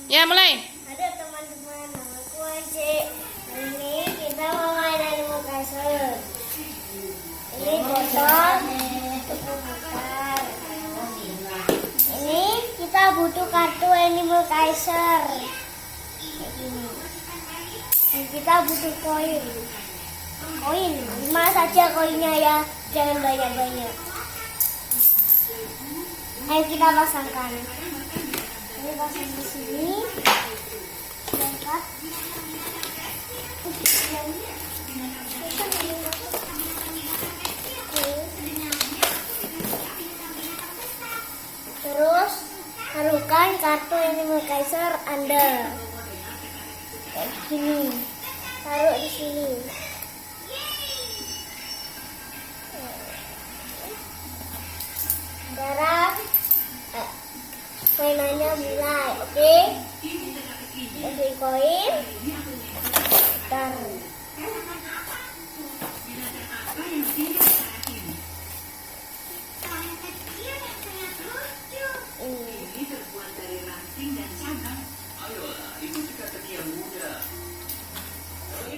Ya, mulai. Ada teman-teman, aku Ece. Hari ini kita mau main Animal Kaiser. Ini botol untuk memutar. Ini kita butuh kartu Animal Kaiser. Kayak gini. Dan kita butuh koin. Koin, 5 saja koinnya ya, jangan banyak-banyak. Ayo kita pasangkan. Ini pasang di sini. Lengkap. Terus taruhkan kartu Animal Kaiser Anda. Kayak gini. Taruh di sini. Sekarang mainannya mulai, oke? Kasih koin, putar.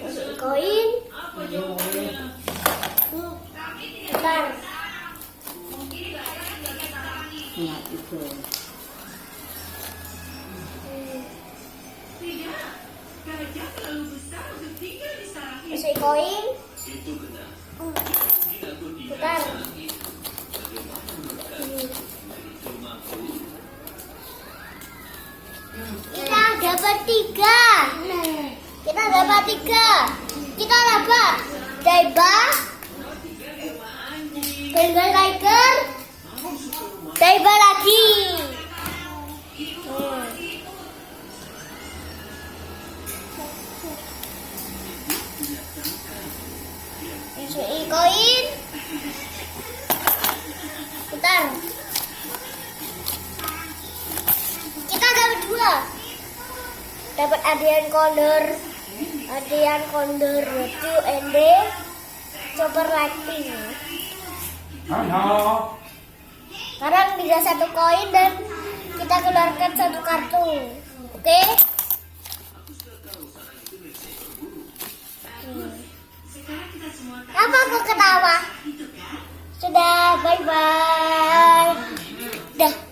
Kasih koin, putar. Ya, itu. Kasih koin, putar. Kita dapat 3. Kita dapat 3. Kita dapat Daiba, Bengal Tiger, Daiba lagi. Isi koin, putar. Kita dapat 2. Dapat Adrian Condor, Ratu Ende, Chopper Lightning. Halo. Sekarang bisa 1 koin dan kita keluarkan 1 kartu. Oke?